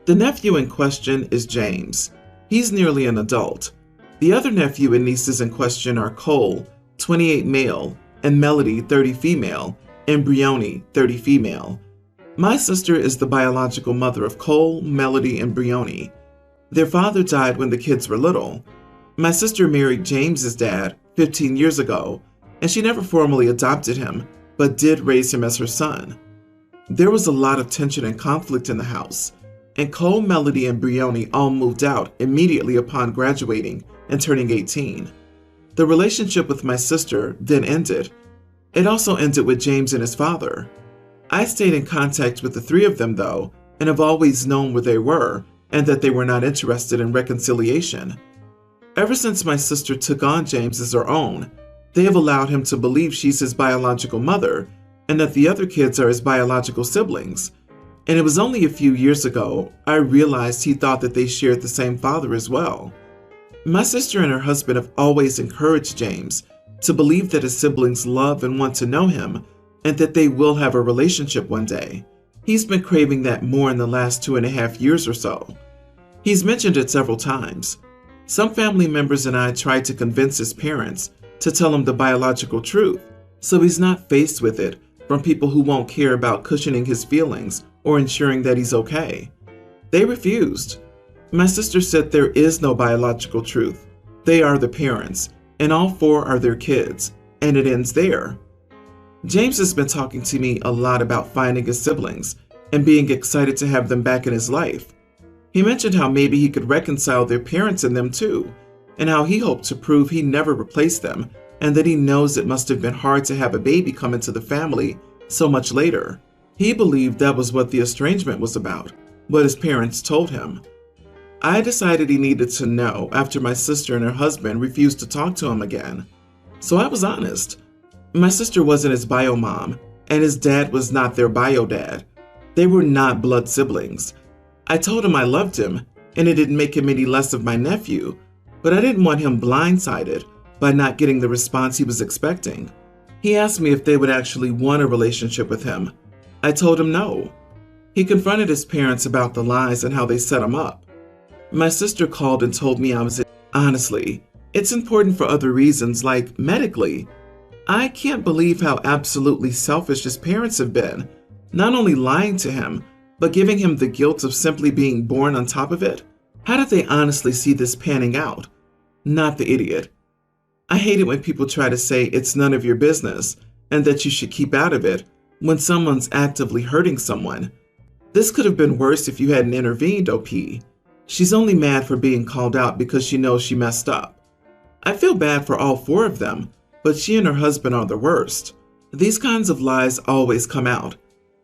The nephew in question is James. He's nearly an adult. The other nephew and nieces in question are Cole, 28 male, and Melody, 30 female, and Brioni, 30 female. My sister is the biological mother of Cole, Melody, and Brioni. Their father died when the kids were little. My sister married James's dad 15 years ago, and she never formally adopted him, but did raise him as her son. There was a lot of tension and conflict in the house, and Cole, Melody, and Brioni all moved out immediately upon graduating and turning 18. The relationship with my sister then ended. It also ended with James and his father. I stayed in contact with the three of them though, and have always known where they were and that they were not interested in reconciliation. Ever since my sister took on James as her own, they have allowed him to believe she's his biological mother and that the other kids are his biological siblings. And it was only a few years ago I realized he thought that they shared the same father as well. My sister and her husband have always encouraged James to believe that his siblings love and want to know him and that they will have a relationship one day. He's been craving that more in the last 2.5 years or so. He's mentioned it several times. Some family members and I tried to convince his parents to tell him the biological truth so he's not faced with it from people who won't care about cushioning his feelings or ensuring that he's okay. They refused. My sister said there is no biological truth. They are the parents, and all 4 are their kids, and it ends there. James has been talking to me a lot about finding his siblings and being excited to have them back in his life. He mentioned how maybe he could reconcile their parents and them too, and how he hoped to prove he never replaced them, and that he knows it must have been hard to have a baby come into the family so much later. He believed that was what the estrangement was about, what his parents told him. I decided he needed to know after my sister and her husband refused to talk to him again. So I was honest. My sister wasn't his bio mom, and his dad was not their bio dad. They were not blood siblings. I told him I loved him, and it didn't make him any less of my nephew, but I didn't want him blindsided by not getting the response he was expecting. He asked me if they would actually want a relationship with him. I told him no. He confronted his parents about the lies and how they set him up. My sister called and told me I was honestly, it's important for other reasons like medically. I can't believe how absolutely selfish his parents have been, not only lying to him, but giving him the guilt of simply being born on top of it. How did they honestly see this panning out? Not the idiot. I hate it when people try to say it's none of your business and that you should keep out of it when someone's actively hurting someone. This could have been worse if you hadn't intervened, OP. She's only mad for being called out because she knows she messed up. I feel bad for all 4 of them, but she and her husband are the worst. These kinds of lies always come out.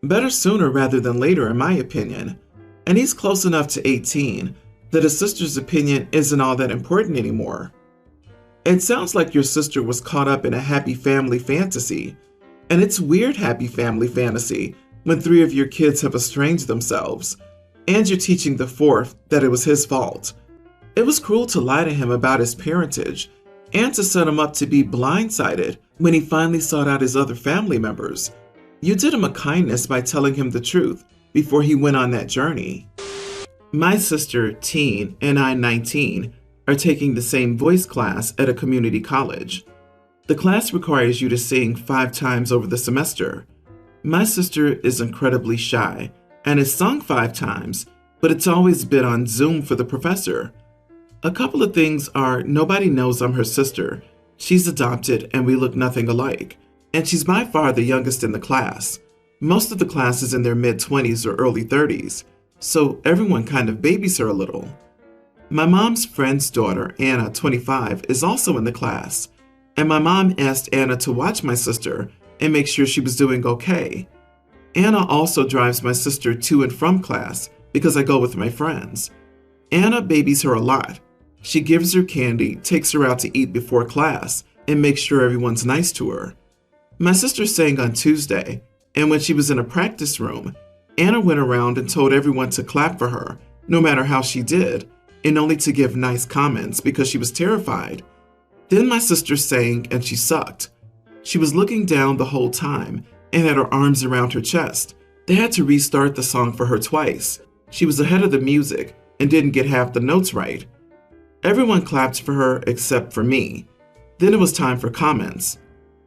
Better sooner rather than later, in my opinion. And he's close enough to 18 that his sister's opinion isn't all that important anymore. It sounds like your sister was caught up in a happy family fantasy. And it's weird happy family fantasy when 3 of your kids have estranged themselves. And you're teaching the 4th that it was his fault. It was cruel to lie to him about his parentage and to set him up to be blindsided when he finally sought out his other family members. You did him a kindness by telling him the truth before he went on that journey. My sister, teen, and I, 19, are taking the same voice class at a community college. The class requires you to sing 5 times over the semester. My sister is incredibly shy and has sung 5 times, but it's always been on Zoom for the professor. A couple of things are nobody knows I'm her sister. She's adopted and we look nothing alike. And she's by far the youngest in the class. Most of the class is in their mid-20s or early 30s, so everyone kind of babies her a little. My mom's friend's daughter, Anna, 25, is also in the class, and my mom asked Anna to watch my sister and make sure she was doing okay. Anna also drives my sister to and from class because I go with my friends. Anna babies her a lot. She gives her candy, takes her out to eat before class, and makes sure everyone's nice to her. My sister sang on Tuesday, and when she was in a practice room, Anna went around and told everyone to clap for her, no matter how she did, and only to give nice comments because she was terrified. Then my sister sang and she sucked. She was looking down the whole time and had her arms around her chest. They had to restart the song for her twice. She was ahead of the music and didn't get half the notes right. Everyone clapped for her except for me. Then it was time for comments.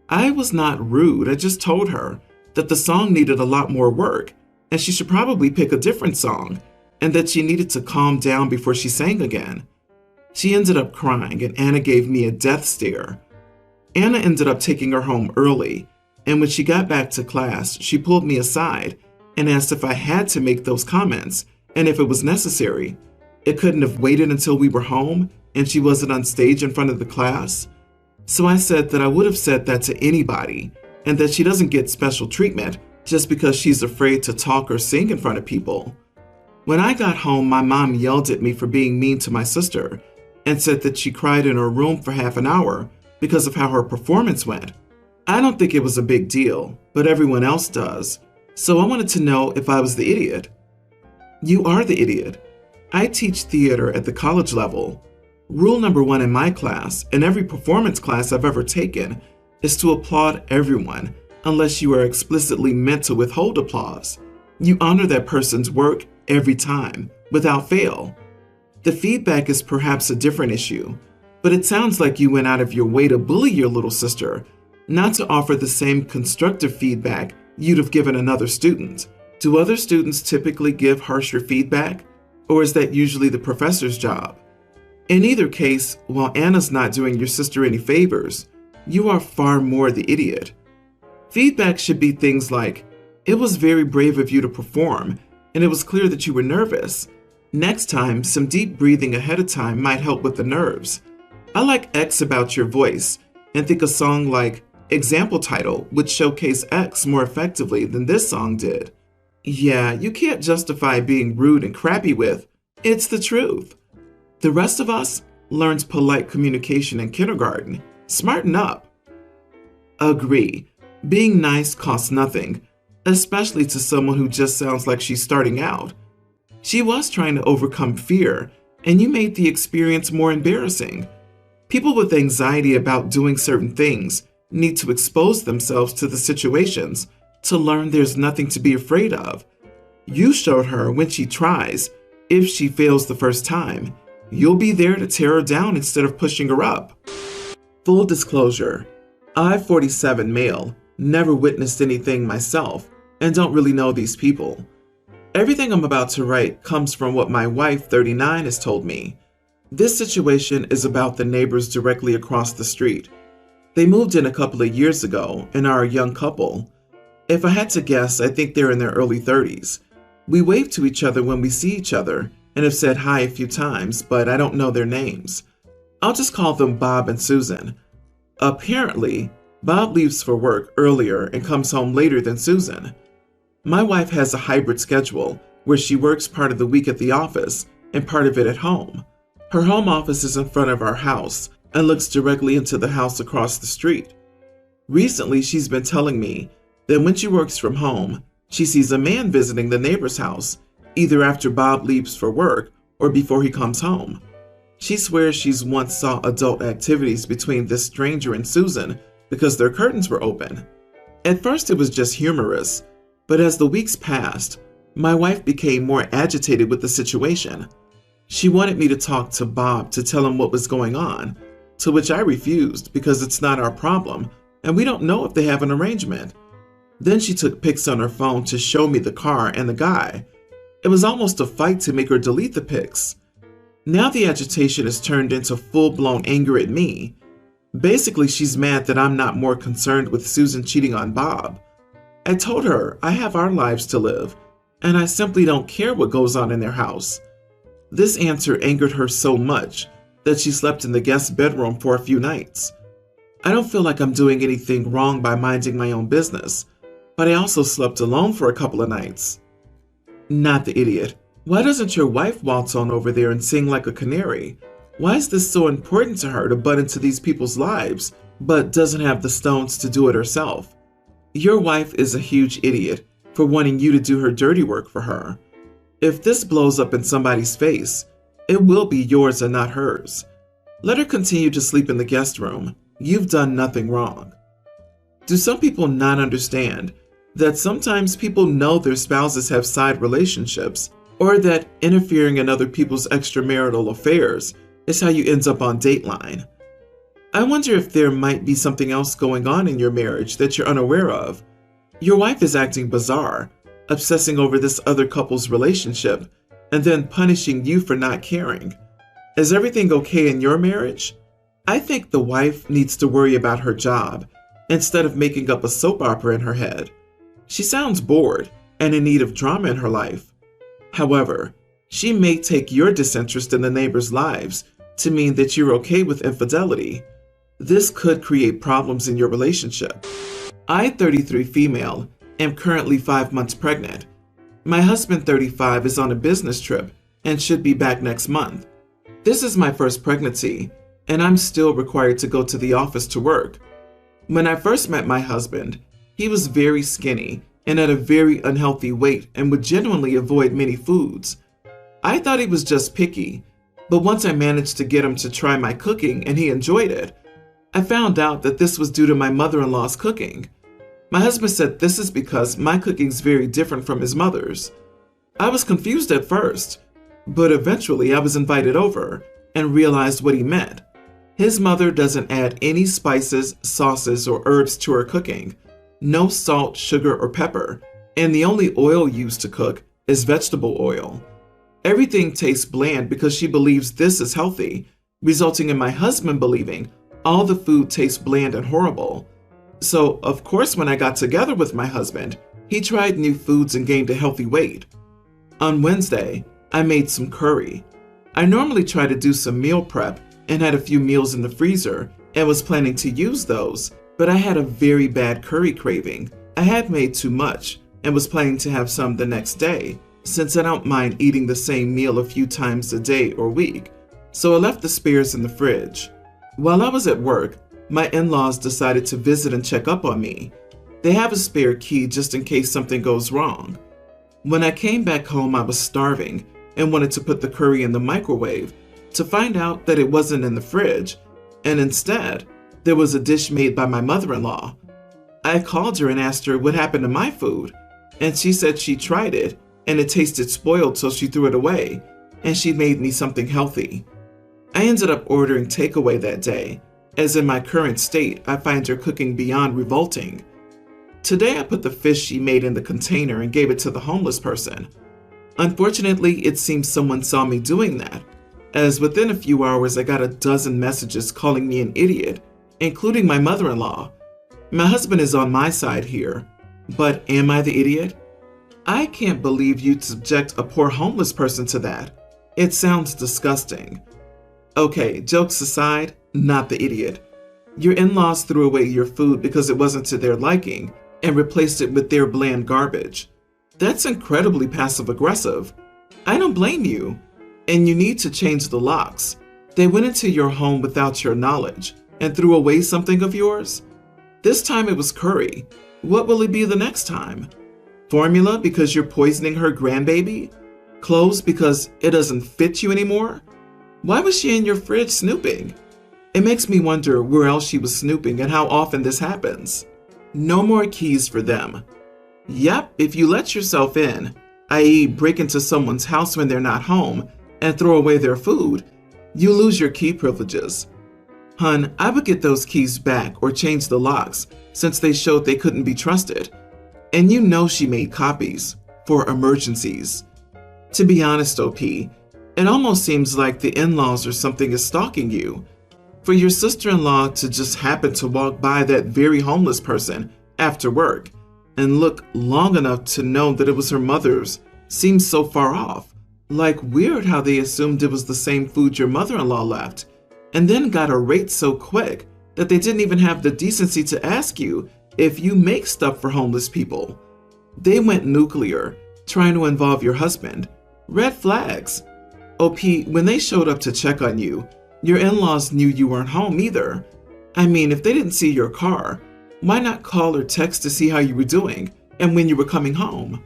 I was not rude, I just told her that the song needed a lot more work and she should probably pick a different song and that she needed to calm down before she sang again. She ended up crying and Anna gave me a death stare. Anna ended up taking her home early, and when she got back to class, she pulled me aside and asked if I had to make those comments and if it was necessary. It couldn't have waited until we were home and she wasn't on stage in front of the class. So I said that I would have said that to anybody and that she doesn't get special treatment just because she's afraid to talk or sing in front of people. When I got home, my mom yelled at me for being mean to my sister and said that she cried in her room for half an hour because of how her performance went. I don't think it was a big deal, but everyone else does. So I wanted to know if I was the idiot. You are the idiot. I teach theater at the college level. Rule number 1 in my class, and every performance class I've ever taken, is to applaud everyone unless you are explicitly meant to withhold applause. You honor that person's work every time, without fail. The feedback is perhaps a different issue, but it sounds like you went out of your way to bully your little sister, not to offer the same constructive feedback you'd have given another student. Do other students typically give harsher feedback, or is that usually the professor's job? In either case, while Anna's not doing your sister any favors, you are far more the idiot. Feedback should be things like, "It was very brave of you to perform, and it was clear that you were nervous. Next time, some deep breathing ahead of time might help with the nerves. I like X about your voice, and think a song like Example Title would showcase X more effectively than this song did." Yeah, you can't justify being rude and crappy with, "It's the truth." The rest of us learned polite communication in kindergarten. Smarten up. Agree. Being nice costs nothing, especially to someone who just sounds like she's starting out. She was trying to overcome fear, and you made the experience more embarrassing. People with anxiety about doing certain things need to expose themselves to the situations to learn there's nothing to be afraid of. You showed her when she tries, if she fails the first time, you'll be there to tear her down instead of pushing her up. Full disclosure, I, 47 male, never witnessed anything myself and don't really know these people. Everything I'm about to write comes from what my wife, 39, has told me. This situation is about the neighbors directly across the street. They moved in a couple of years ago and are a young couple. If I had to guess, I think they're in their early 30s. We wave to each other when we see each other and have said hi a few times, but I don't know their names. I'll just call them Bob and Susan. Apparently, Bob leaves for work earlier and comes home later than Susan. My wife has a hybrid schedule where she works part of the week at the office and part of it at home. Her home office is in front of our house and looks directly into the house across the street. Recently, she's been telling me that when she works from home, she sees a man visiting the neighbor's house, either after Bob leaves for work or before he comes home. She swears she's once saw adult activities between this stranger and Susan because their curtains were open. At first it was just humorous, but as the weeks passed, my wife became more agitated with the situation. She wanted me to talk to Bob to tell him what was going on, to which I refused because it's not our problem and we don't know if they have an arrangement. Then she took pics on her phone to show me the car and the guy. It was almost a fight to make her delete the pics. Now the agitation has turned into full-blown anger at me. Basically, she's mad that I'm not more concerned with Susan cheating on Bob. I told her I have our lives to live, and I simply don't care what goes on in their house. This answer angered her so much that she slept in the guest bedroom for a few nights. I don't feel like I'm doing anything wrong by minding my own business, but I also slept alone for a couple of nights. Not the idiot. Why doesn't your wife waltz on over there and sing like a canary? Why is this so important to her to butt into these people's lives, but doesn't have the stones to do it herself? Your wife is a huge idiot for wanting you to do her dirty work for her. If this blows up in somebody's face, it will be yours and not hers. Let her continue to sleep in the guest room. You've done nothing wrong. Do some people not understand that sometimes people know their spouses have side relationships or that interfering in other people's extramarital affairs is how you end up on Dateline. I wonder if there might be something else going on in your marriage that you're unaware of. Your wife is acting bizarre, obsessing over this other couple's relationship, and then punishing you for not caring. Is everything okay in your marriage? I think the wife needs to worry about her job instead of making up a soap opera in her head. She sounds bored and in need of drama in her life. However, she may take your disinterest in the neighbors' lives to mean that you're okay with infidelity. This could create problems in your relationship. I, 33 female, am currently 5 months pregnant. My husband, 35, is on a business trip and should be back next month. This is my first pregnancy, and I'm still required to go to the office to work. When I first met my husband, he was very skinny and at a very unhealthy weight and would genuinely avoid many foods. I thought he was just picky, but once I managed to get him to try my cooking and he enjoyed it, I found out that this was due to my mother-in-law's cooking. My husband said this is because my cooking's very different from his mother's. I was confused at first, but eventually I was invited over and realized what he meant. His mother doesn't add any spices, sauces, or herbs to her cooking. No salt, sugar, or pepper, and the only oil used to cook is vegetable oil. Everything tastes bland because she believes this is healthy, resulting in my husband believing all the food tastes bland and horrible. So, of course, when I got together with my husband, he tried new foods and gained a healthy weight. On Wednesday, I made some curry. I normally try to do some meal prep and had a few meals in the freezer and was planning to use those, but I had a very bad curry craving. I had made too much and was planning to have some the next day, since I don't mind eating the same meal a few times a day or week, so I left the spares in the fridge. While I was at work, my in-laws decided to visit and check up on me. They have a spare key just in case something goes wrong. When I came back home, I was starving and wanted to put the curry in the microwave to find out that it wasn't in the fridge, and instead, there was a dish made by my mother-in-law. I called her and asked her what happened to my food, and she said she tried it and it tasted spoiled, so she threw it away, and she made me something healthy. I ended up ordering takeaway that day, as in my current state, I find her cooking beyond revolting. Today I put the fish she made in the container and gave it to the homeless person. Unfortunately, it seems someone saw me doing that, as within a few hours I got a dozen messages calling me an idiot, including my mother-in-law. My husband is on my side here, but am I the idiot? I can't believe you'd subject a poor homeless person to that. It sounds disgusting. Okay, jokes aside, not the idiot. Your in-laws threw away your food because it wasn't to their liking and replaced it with their bland garbage. That's incredibly passive-aggressive. I don't blame you. And you need to change the locks. They went into your home without your knowledge and threw away something of yours. This time it was curry. What will it be the next time? Formula because you're poisoning her grandbaby? Clothes because it doesn't fit you anymore? Why was she in your fridge snooping? It makes me wonder where else she was snooping and how often this happens. No more keys for them. Yep, if you let yourself in, i.e. break into someone's house when they're not home and throw away their food, you lose your key privileges. Hun, I would get those keys back or change the locks since they showed they couldn't be trusted. And you know she made copies for emergencies. To be honest, OP, it almost seems like the in-laws or something is stalking you. For your sister-in-law to just happen to walk by that very homeless person after work and look long enough to know that it was her mother's seems so far off. Like weird how they assumed it was the same food your mother-in-law left and then got irate so quick that they didn't even have the decency to ask you if you make stuff for homeless people. They went nuclear, trying to involve your husband. Red flags. OP, when they showed up to check on you, your in-laws knew you weren't home either. I mean, if they didn't see your car, why not call or text to see how you were doing and when you were coming home?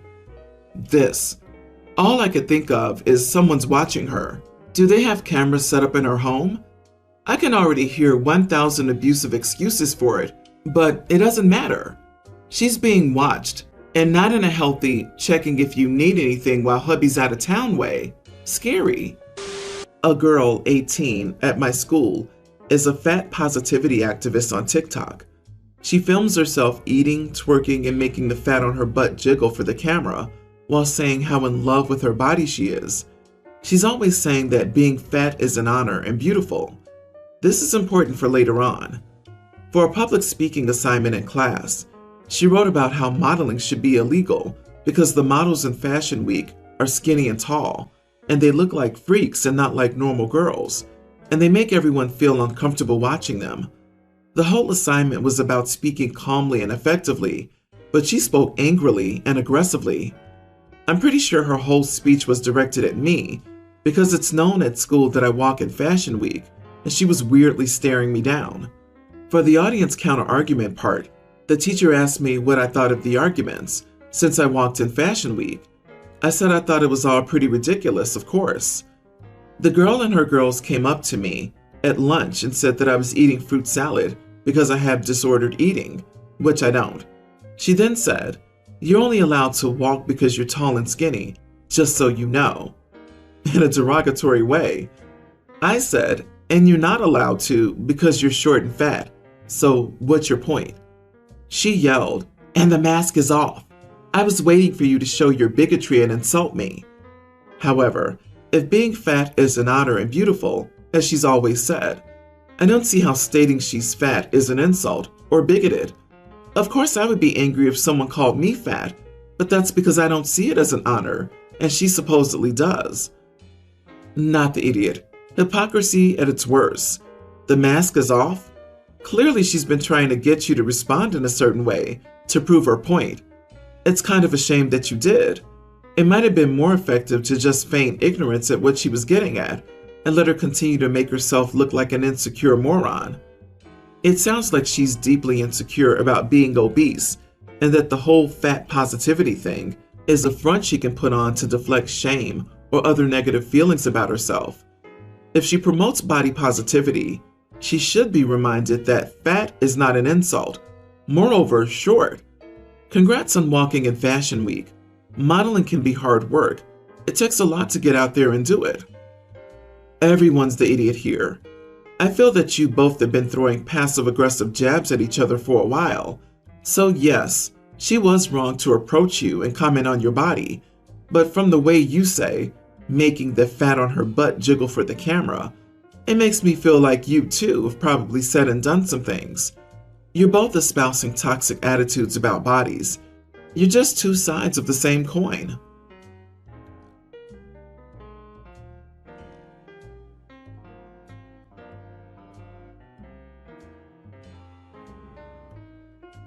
This. All I could think of is someone's watching her. Do they have cameras set up in her home? I can already hear 1,000 abusive excuses for it, but it doesn't matter. She's being watched, And not in a healthy, checking if you need anything while hubby's out of town way. Scary. A girl, 18, at my school is a fat positivity activist on TikTok. She films herself eating, twerking, and making the fat on her butt jiggle for the camera while saying how in love with her body she is. She's always saying that being fat is an honor and beautiful. This is important for later on. For a public speaking assignment in class, she wrote about how modeling should be illegal because the models in Fashion Week are skinny and tall, and they look like freaks and not like normal girls, and they make everyone feel uncomfortable watching them. The whole assignment was about speaking calmly and effectively, but she spoke angrily and aggressively. I'm pretty sure her whole speech was directed at me because it's known at school that I walk in Fashion Week, and she was weirdly staring me down. For the audience counter-argument part, the teacher asked me what I thought of the arguments since I walked in Fashion Week. I said I thought it was all pretty ridiculous, of course. The girl and her girls came up to me at lunch and said that I was eating fruit salad because I have disordered eating, which I don't. She then said, "You're only allowed to walk because you're tall and skinny, just so you know," in a derogatory way. I said, "And you're not allowed to because you're short and fat, so what's your point?" She yelled, "And the mask is off. I was waiting for you to show your bigotry and insult me." However, if being fat is an honor and beautiful, as she's always said, I don't see how stating she's fat is an insult or bigoted. Of course I would be angry if someone called me fat, but that's because I don't see it as an honor, and she supposedly does. Not the idiot. Hypocrisy at its worst. The mask is off? Clearly she's been trying to get you to respond in a certain way to prove her point. It's kind of a shame that you did. It might have been more effective to just feign ignorance at what she was getting at and let her continue to make herself look like an insecure moron. It sounds like she's deeply insecure about being obese and that the whole fat positivity thing is a front she can put on to deflect shame or other negative feelings about herself. If she promotes body positivity, she should be reminded that fat is not an insult. Moreover, short. Congrats on walking in Fashion Week. Modeling can be hard work. It takes a lot to get out there and do it. Everyone's the idiot here. I feel that you both have been throwing passive-aggressive jabs at each other for a while. So yes, she was wrong to approach you and comment on your body, but from the way you say, making the fat on her butt jiggle for the camera, it makes me feel like you too have probably said and done some things. You're both espousing toxic attitudes about bodies. You're just two sides of the same coin.